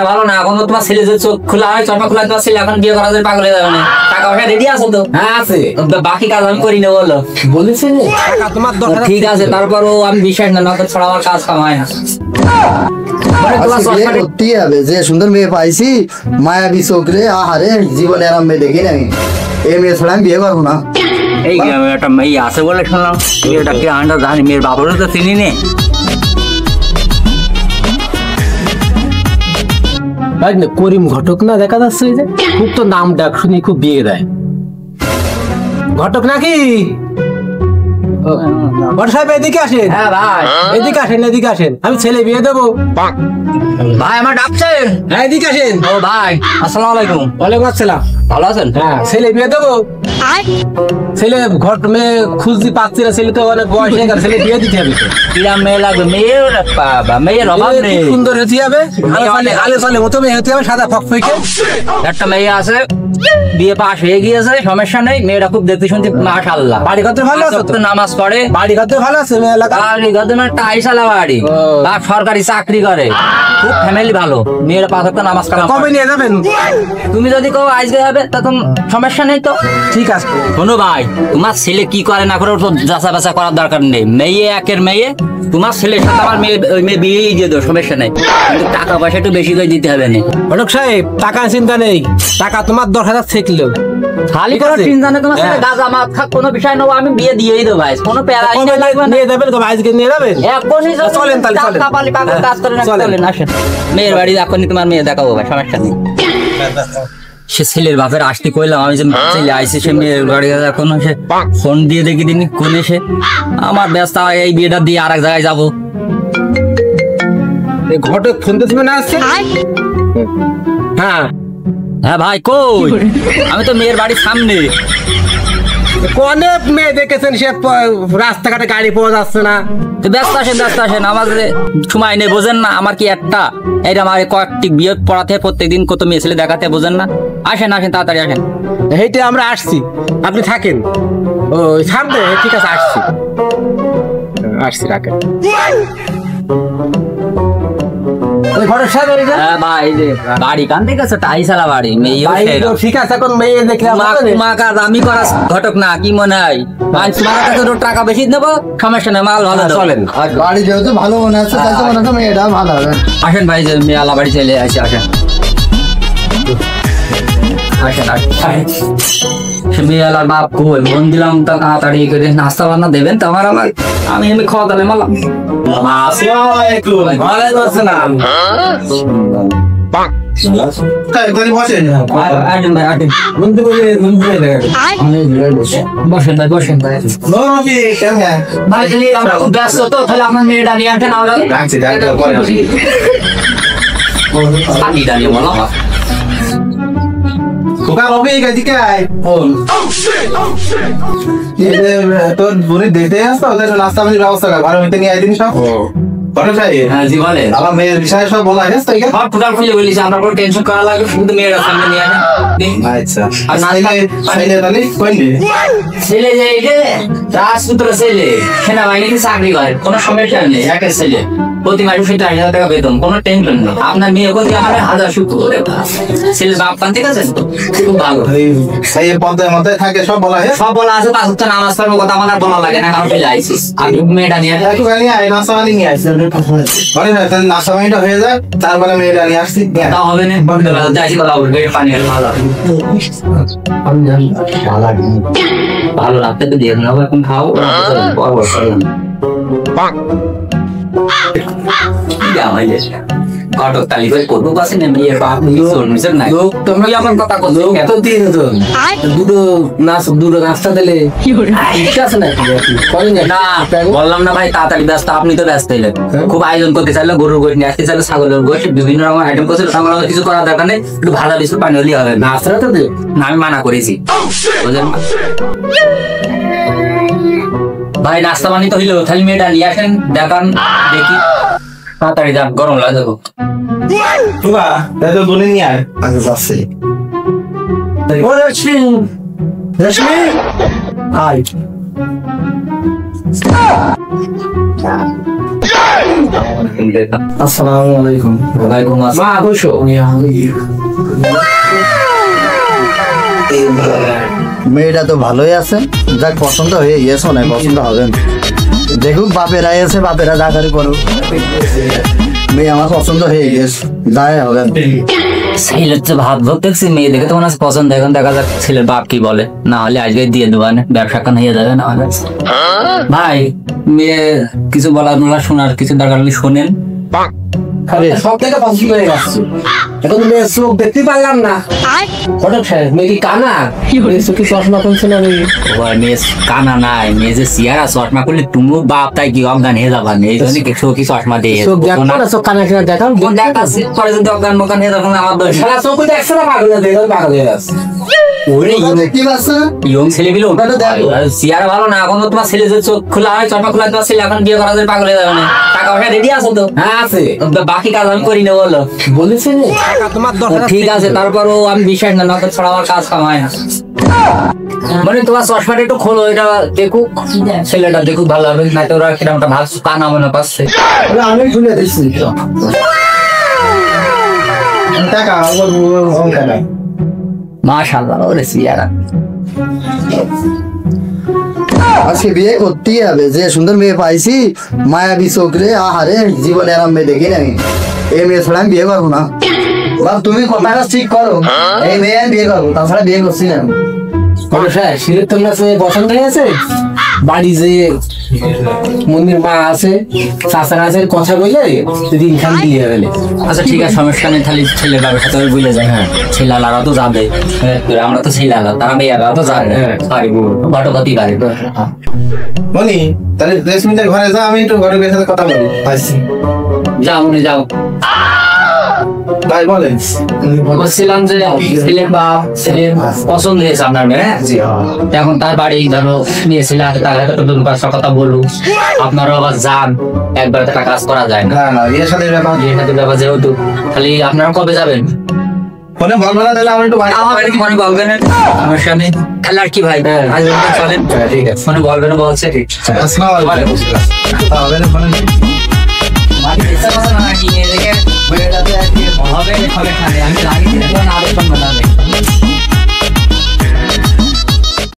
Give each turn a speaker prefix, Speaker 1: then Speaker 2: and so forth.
Speaker 1: ভালো না এখন তোমার ছেলে চোখ খোলা হয় চশমা খোলা তোমার ছেলে এখন বিয়ে করার জন্য পাগল হয়ে যাবে না টাকা পয়সা রেডি আছে তো আছে বাকি কাজ আমি করি না বলো বলেছে ঠিক আছে তারপরও আমি বিশ্বাস না নজর ছড়া আমার কাজ কাম হয় না
Speaker 2: যে সুন্দর মেয়ে পাইছি মায়াবী চোখরে আহারে জীবনে আরাম মেয়ে দেখি নাই এই মেয়ে ছাড়া আমি বিয়ে করবো না
Speaker 1: এই গ্রামে একটা মেয়ে আছে বলে শুনলাম মেয়েটা কে আন্ডা জানি মেয়ের বাবারও তো চিনি নে
Speaker 3: করিম ঘটক না দেখা যাচ্ছে খুব তো নাম ডাক শুনি খুব বিয়ে দেয় ঘটক নাকি বড় সাহেব এদিকে আসেন
Speaker 1: হ্যাঁ ভাই
Speaker 3: এদিকে আসেন আমি ছেলে বিয়ে দেবো
Speaker 1: ভাই আমার ডাকছেন
Speaker 3: হ্যাঁ এদিকে আসেন
Speaker 1: ও ভাই আসসালামু আলাইকুম
Speaker 3: ওয়ালাইকুম আসসালাম
Speaker 1: ভালো আছেন
Speaker 3: হ্যাঁ ছেলে বিয়ে দেবো ছেলে ঘট মেয়ে খুঁজতে পাচ্ছি না ছেলে তো অনেক বয়স হয়ে গেছে ছেলে বিয়ে দিতে হবে
Speaker 1: কিরাম মেয়ে লাগবে মেয়ের বাবা মেয়ের অভাব নেই
Speaker 3: সুন্দর হতে হবে আলে সালে মতো মেয়ে হতে হবে সাদা ফকফকে
Speaker 1: একটা মেয়ে আছে বিয়ে পাশ হয়ে গিয়েছে সমস্যা নেই মেয়েটা খুব দেখতে শুনতে মাশাআল্লাহ
Speaker 3: বাড়ি করতে ভালো আছে
Speaker 1: তো নামাজ পড়ে
Speaker 3: বাড়ি করতে ভালো আছে মেয়ে এলাকা
Speaker 1: বাড়ি করতে মানে টাইসালা বাড়ি বাপ সরকারি চাকরি করে খুব ফ্যামিলি ভালো মেয়েরা পাঁচ ওয়াক্ত নামাজ কালাম
Speaker 3: কবে নিয়ে যাবেন
Speaker 1: তুমি যদি কও আজকে হবে তখন সমস্যা নেই তো
Speaker 3: ঠিক আছে
Speaker 1: শোনো ভাই তোমার ছেলে কি করে না করে তো যাচা বাচা করার দরকার নেই মেয়ে একের মেয়ে তোমার ছেলের সাথে আমার মেয়ে বিয়েই দিয়ে দেবো সমস্যা নেই কিন্তু টাকা পয়সা একটু বেশি করে দিতে হবে না
Speaker 3: ঘটক সাহেব টাকা চিন্তা নেই টাকা তোমার 10,000 থাকলো
Speaker 1: খালি করে চিন্তা নেই তোমার ছেলে গাজা মাথা কোনো বিষয় নেবো আমি বিয়ে দিয়েই দেবো ভাই কোনো প্যারা
Speaker 3: নিয়ে যাবেন কবে আজকে নিয়ে যাবেন
Speaker 1: এখনই
Speaker 3: চলেন তাহলে চলেন
Speaker 1: কাপালি পাগল কাজ করে না চলেন আসেন মেয়ের বাড়ি এখনই তোমার মেয়ে দেখাবো ভাই সমস্যা নেই সে ছেলের বাপের আসতে কইলাম আমি যে ছেলে আইসি সে মেয়ের বাড়ি এখন সে ফোন দিয়ে দেখি দিন কোন এসে আমার ব্যস্ত এই বিয়েটা দিয়ে আর এক জায়গায় যাবো
Speaker 3: ঘটক ফোন দিতে না আসছে হ্যাঁ
Speaker 1: হ্যাঁ ভাই কই আমি তো মেয়ের বাড়ির সামনে
Speaker 3: কোনে মেয়ে দেখেছেন সে রাস্তাঘাটে গাড়ি পাওয়া যাচ্ছে না
Speaker 1: ব্যস্ত আসেন আমার সময় নেই বোঝেন না আমার কি একটা এইটা আমার কয়েকটি বিয়ে পড়াতে প্রত্যেকদিন কত মেয়ে ছেলে দেখাতে বোঝেন না আসেন তাড়াতাড়ি আসেন
Speaker 3: এইটা আমরা আসছি আপনি থাকেন ও সামনে ঠিক আছে আসছি রাখেন
Speaker 1: বাড়ি কান ঠিক আছে টাইসালা বাড়ি
Speaker 3: ঠিক আছে এখন মেয়ে দেখে
Speaker 1: আমি করা ঘটক না কি মনে হয় টাকা বেশি নেবো সমস্যা নেই মাল ভালো চলেন
Speaker 2: বাড়ি যেহেতু ভালো মনে আছে মেয়েটা ভালো হবে
Speaker 1: আসেন ভাই যে মেয়ে আলা বাড়ি চলে আসে আসেন মেয়েলার বাপ কই মন দিলাম তা তাড়াতাড়ি করে নাস্তা বান্না দেবেন তো আমার আমি খাওয়া দাওয়া মালাম ব্যস্ত তো তাহলে আপনার মেয়েটা নিয়ে আসেন
Speaker 4: তোর বোনে দেখতে আসতো ওদের নাস্তা পানির ব্যবস্থা কর ভালো হইতে নিয়ে আইদিন সব আমার মেয়ের বিষয়ে সব বলা হয়েছে তো
Speaker 1: টোটাল খুলে বলিস আমরা কোনো টেনশন করা লাগবে শুধু মেয়েরা সামনে নিয়ে আসেন
Speaker 4: আচ্ছা
Speaker 1: ছেলে যে রাজপুত্র ছেলে সেনাবাহিনীতে চাকরি করে কোনো সমস্যা নেই একের ছেলে প্রতি মাসে 70,000 টাকা বেতন কোনো টেনশন নেই আপনার মেয়ে কোন আমার 1000 শুক্র ছেলে বাপ পান ঠিক আছে খুব ভালো
Speaker 4: সেই পর্দায় মধ্যে থাকে সব বলা হয়
Speaker 1: সব বলা আছে 5 ওয়াক্ত নামাজ পড়বো কথা আমার বলা লাগে না কারণ চলে আইছিস আমি মেয়েটা নিয়ে
Speaker 4: একটু নিয়ে আই নাস্তা পানি নিয়ে আইছি ঘরে না তাহলে নাস্তা পানিটা হয়ে যায় তারপরে মেয়েটা নিয়ে আসছি
Speaker 1: তা হবে না যাইছি কথা বলবে পানি ভালো ভালো লাগতে তো দিয়ে নাও এখন খাও ঘটক তালি করে কত পাশে নেমে বাপ নাই তোমরা আমার কথা কথা এত দিন তো দুটো নাস্তা দিলে না বললাম না ভাই তাড়াতাড়ি ব্যস্ত আপনি তো ব্যস্ত হইলেন খুব আয়োজন করতে চাইলে গরুর গোশ নিয়ে আসতে চাইলে ছাগলের গোশ বিভিন্ন রকম আইটেম করছিল আমার কিছু করার দরকার নেই একটু ভালো বিস্কুট পানি হলেই হবে নাস্তাটা তো না আমি মানা করেছি বুঝলেন ভাই নাস্তা পানি তো হইলো তাহলে মেয়েটা নিয়ে আসেন দেখান দেখি তাড়াতাড়ি যান গরম লাগে যাবো
Speaker 4: তো বলে নিয়ে আয়
Speaker 2: আচ্ছা যাচ্ছি
Speaker 3: রশ্মি আয়
Speaker 2: আসসালামু আলাইকুম।
Speaker 1: ওয়ালাইকুম আসসালাম।
Speaker 3: মা বসো।
Speaker 2: মেয়েটা তো ভালোই আছে, যাক পছন্দ হয়ে গিয়েছে, না পছন্দ হবে না। দেখুক বাপেরা এসে বাপেরা দেখারি করুক, মেয়ে আমার পছন্দ হয়ে গিয়েছে, যাই হবে না।
Speaker 1: ছেলের তো ভাব ভাব দেখছি, মেয়ে দেখে তো মনে হচ্ছে পছন্দ। এখন দেখা যাক ছেলের বাপ কি বলে, না হলে আজকে দিয়ে দেবো, ব্যবসা কান হয়ে যাবে না হলে। ভাই মেয়ে কিছু বলার শোনার কিছু দরকার হলে শোনেন।
Speaker 3: আরে সব থেকে পছন্দ হয়ে গেছে, এখন মেয়ের চোখ দেখতে পারলাম না। ঘটক সাহেব মেয়ে কি কানা? মেয়ের চোখে চশমা করছে না?
Speaker 1: মেয়ে কানা নাই, মেয়ে যে চেয়ারা চশমা করলে তুমিও বাপ তাই কি অজ্ঞান হয়ে যাবা না, এই জন্য কি চশমা দিয়ে
Speaker 3: চোখ দেখো না, চোখ কানা কিনা দেখাও।
Speaker 1: দেখাচ্ছি, পরে যদি অজ্ঞান মজ্ঞান হয়ে যাবে আমার দোষ।
Speaker 3: সারা চোখ দেখছে না, পাগল পাগল হয়ে গেছে।
Speaker 2: কি বাচ্চা
Speaker 1: ইয়ং ছেলে বিলো চেয়ারা ভালো না। এখন তো তোমার ছেলে যে চোখ খোলা হয়, চশমা খোলা, তোমার ছেলে এখন বিয়ে করা যায় পাগল হয়ে যাবে না। টাকা পয়সা রেডি আছে তো?
Speaker 3: হ্যাঁ আছে।
Speaker 1: বাকি কাজ আমি করি না বলো।
Speaker 3: বলেছে তোমার
Speaker 1: ঠিক আছে, তারপরও আমি বিশ্বাস না, নকল ছড়া আমার কাজ কামায় না। মানে তোমার চশমাটা একটু খোলো, এটা দেখুক ছেলেটা, দেখুক ভালো হবে না। তো ওরা কিরকম একটা ভাবছো কানা মনে পাচ্ছে।
Speaker 2: আমি শুনে দিচ্ছি
Speaker 4: টাকা অঙ্কা নাই।
Speaker 1: মাশাআল্লাহ, ওরে চেয়ারা।
Speaker 2: আজকে বিয়ে করতেই হবে, যে সুন্দর মেয়ে পাইছি, মায়াবী চোখ রে, আহারে জীবনে এরম মেয়ে দেখি না। এই মেয়ে ছাড়া আমি বিয়ে করবো না। বাপ তুমি কথাটা ঠিক করো, এই মেয়ে আমি বিয়ে করবো, তাছাড়া বিয়ে করছি না।
Speaker 3: সিলেট তোর কাছে পছন্দ হয়েছে? বাড়ি যে মন্দির মা আছে, চাচার আছে, কথা বলে যদি ইনকাম দিয়ে গেলে।
Speaker 1: আচ্ছা ঠিক আছে, সমস্যা নেই। খালি ছেলের বাবার সাথে আমি বলে যাই। হ্যাঁ, ছেলালারা তো যাবে, আমরা তো ছেলালা, তারা মেয়েরা তো যাবে। ঘটকতি বাড়ি।
Speaker 4: মনি তাহলে 10 মিনিটের ঘরে যা, আমি একটু ঘটকের সাথে কথা বলি।
Speaker 1: যাও মনে যাও।
Speaker 4: ভাই বলেন।
Speaker 1: বলছিলাম যে ছেলের বাপ ছেলের পছন্দ হয়েছে আপনার মেয়ে। এখন তার বাড়ি ধরো নিয়েছিল, তার হাতে দুটো পাঁচটা কথা বলুন, আপনারও আবার যান, একবার একটা কাজ করা যায় না।
Speaker 4: না না, বিয়ের সাথে ব্যাপার।
Speaker 1: বিয়ের সাথে ব্যাপার যেহেতু, খালি আপনারা কবে যাবেন?
Speaker 4: ফোনে বলবো না, তাহলে আমি একটু বাড়ি।
Speaker 1: আমার বাড়ি মনে বলবেন না, সমস্যা নেই। তাহলে আর কি ভাই, আজ চলেন।
Speaker 4: ঠিক আছে,
Speaker 1: মনে বলবেন বলছে ঠিক।
Speaker 4: আসসালামু আলাইকুম। হবে না ফোনে
Speaker 1: হবে, আমি লাগিয়ে